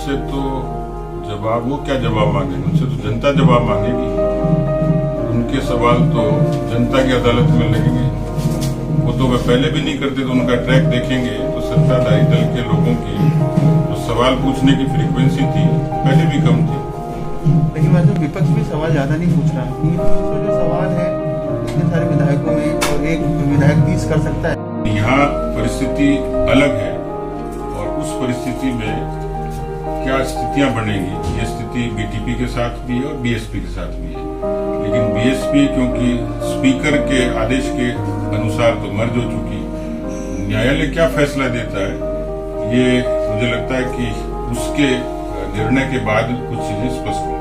से तो जवाब, वो क्या जवाब मांगेंगे? उनसे तो जनता जवाब मांगेगी। उनके सवाल तो जनता की अदालत में लगेंगे। वो तो वे पहले भी नहीं करते, तो उनका ट्रैक देखेंगे तो सत्ताधारी दल के लोगों की जो सवाल पूछने की फ्रीक्वेंसी थी पहले भी कम थी। लेकिन मैं तो विपक्ष भी सवाल ज्यादा नहीं पूछ रहा, क्योंकि जो सवाल है इतने सारे विधायकों में और एक विधायक 30 कर सकता है। यहाँ परिस्थिति अलग है और उस परिस्थिति में क्या स्थितियां बनेगी, ये स्थिति बीटीपी के साथ भी है और बीएसपी के साथ भी है। लेकिन बीएसपी क्योंकि स्पीकर के आदेश के अनुसार तो मर्ज हो चुकी, न्यायालय क्या फैसला देता है ये मुझे लगता है कि उसके निर्णय के बाद कुछ चीजें स्पष्ट होंगी।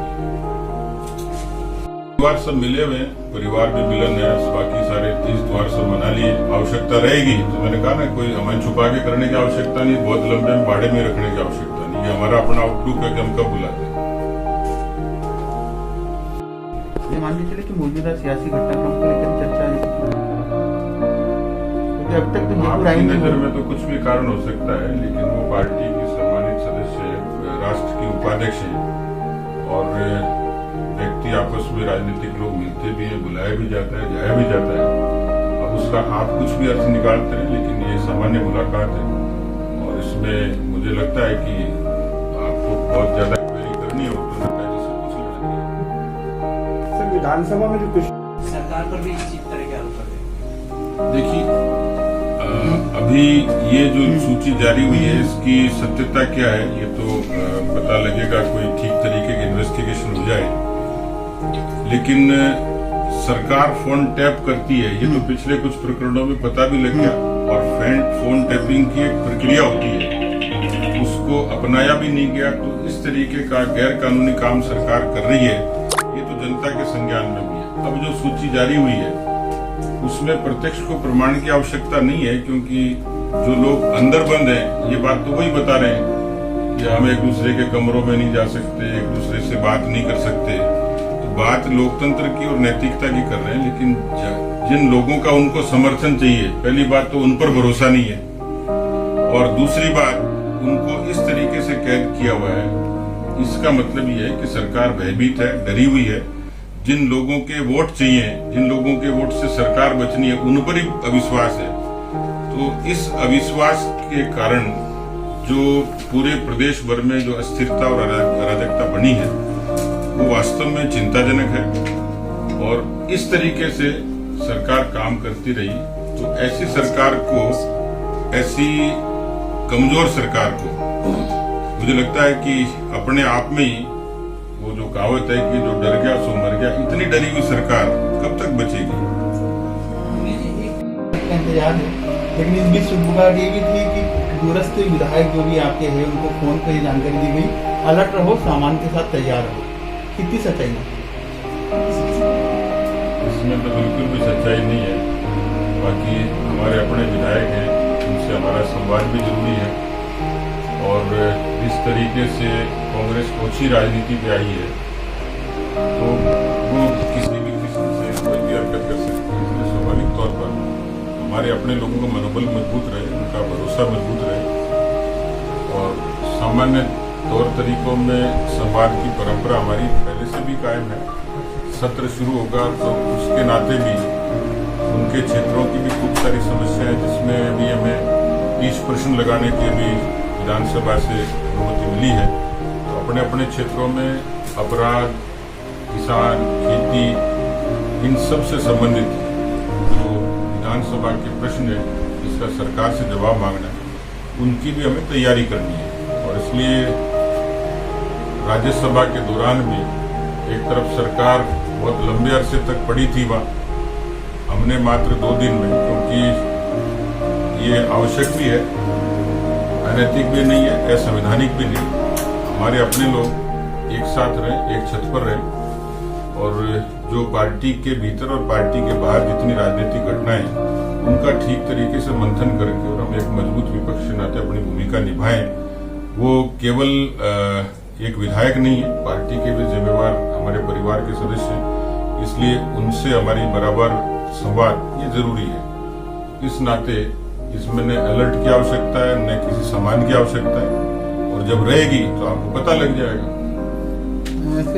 परिवार सब मिले हुए हैं, परिवार भी मिलन है, बाकी सारे 30 द्वार सब मना लिए। आवश्यकता रहेगी तो मैंने कहा ना, कोई हमें छुपा के करने की आवश्यकता नहीं, बहुत लंबे में बाड़े में रखने की आवश्यकता नहीं। ये हमारा अपना आउटलुक है कि हम कब बुलाते हैं। ये मान के चले कि मौजूदा सियासी घटनाक्रम को लेकर चर्चा है, क्योंकि अब तक तो आपकी नजर में तो कुछ भी कारण हो सकता है, लेकिन वो पार्टी की सम्मानित सदस्य है, राष्ट्र की उपाध्यक्ष है और व्यक्ति आपस में राजनीतिक लोग मिलते भी हैं, बुलाया भी जाता है, जाया भी जाता है। अब उसका आप कुछ भी अर्थ निकालते हैं, लेकिन ये सामान्य मुलाकात है और इसमें मुझे लगता है कि आपको बहुत ज्यादा क्वेरी करनी हो तो नेताजी से पूछ लेना चाहिए। सर, विधानसभा में जो कुछ सरकार पर भी इसी तरह के आरोप लगे। देखिए, अभी ये जो सूची जारी हुई है इसकी सत्यता क्या है ये तो पता लगेगा, कोई ठीक तरीके की इन्वेस्टिगेशन हो जाए। लेकिन सरकार फोन टैप करती है, ये तो पिछले कुछ प्रकरणों में पता भी लग गया। और फोन टैपिंग की एक प्रक्रिया होती है, उसको अपनाया भी नहीं गया, तो इस तरीके का गैर कानूनी काम सरकार कर रही है, ये तो जनता के संज्ञान में भी है। अब जो सूची जारी हुई है उसमें प्रत्यक्ष को प्रमाण की आवश्यकता नहीं है, क्योंकि जो लोग अंदर बंद हैं ये बात तो वही बता रहे हैं कि हम एक दूसरे के कमरों में नहीं जा सकते, एक दूसरे से बात नहीं कर सकते। तो बात लोकतंत्र की और नैतिकता की कर रहे हैं, लेकिन जिन लोगों का उनको समर्थन चाहिए, पहली बात तो उन पर भरोसा नहीं है और दूसरी बात उनको इस तरीके से कैद किया हुआ है। इसका मतलब ये है कि सरकार भयभीत है, डरी हुई है। जिन लोगों के वोट चाहिए, जिन लोगों के वोट से सरकार बचनी है, उन पर ही अविश्वास है। तो इस अविश्वास के कारण जो पूरे प्रदेश भर में जो अस्थिरता और अराजकता बनी है वो वास्तव में चिंताजनक है। और इस तरीके से सरकार काम करती रही तो ऐसी सरकार को, ऐसी कमजोर सरकार को, मुझे लगता है कि अपने आप में ही वो जो कहावत है कि जो डर गया सो मर गया, इतनी डरी हुई सरकार कब तक बचेगी? इंतजार है, लेकिन इस बीच शुभकामना ये भी थी कि दूरस्थ विधायक जो भी आपके हैं उनको फोन पर ही जानकारी दी गई, अलर्ट रहो, सामान के साथ तैयार रहो। कितनी सच्चाई है इसमें? तो बिल्कुल भी सच्चाई नहीं है। बाकी हमारे अपने विधायक हैं, उनसे हमारा संवाद भी जरूरी है। और इस तरीके से कांग्रेस ओछी राजनीति पे आई है तो वो किसी भी किस्म से कोई भी हरकत कर सकती है। इसलिए स्वाभाविक तौर पर हमारे अपने लोगों का मनोबल मजबूत रहे, उनका भरोसा मजबूत रहे और सामान्य तौर तरीकों में संवाद की परंपरा हमारी पहले से भी कायम है। सत्र शुरू होगा तो उसके नाते भी उनके क्षेत्रों की भी खूब सारी समस्याएं, जिसमें अभी हमें 30 प्रश्न लगाने के भी विधानसभा से अनुमति मिली है। तो अपने अपने क्षेत्रों में अपराध, किसान, खेती, इन सब से संबंधित जो विधानसभा के प्रश्न है जिसका सरकार से जवाब मांगना है, उनकी भी हमें तैयारी करनी है। और इसलिए राज्यसभा के दौरान भी एक तरफ सरकार बहुत लंबे अरसे तक पड़ी थी वहाँ, हमने मात्र 2 दिन में, क्योंकि ये आवश्यक भी है, अनैतिक भी नहीं है, असंवैधानिक भी नहीं, हमारे अपने लोग एक साथ रहें, एक छत पर रहें और जो पार्टी के भीतर और पार्टी के बाहर जितनी राजनीतिक घटनाएं उनका ठीक तरीके से मंथन करके और हम एक मजबूत विपक्ष के नाते अपनी भूमिका निभाएं। वो केवल एक विधायक नहीं है, पार्टी के भी जिम्मेवार हमारे परिवार के सदस्य हैं, इसलिए उनसे हमारी बराबर संवाद ये जरूरी है। इस नाते इसमें न अलर्ट की आवश्यकता है, न किसी सामान की आवश्यकता है और जब रहेगी तो आपको पता लग जाएगा।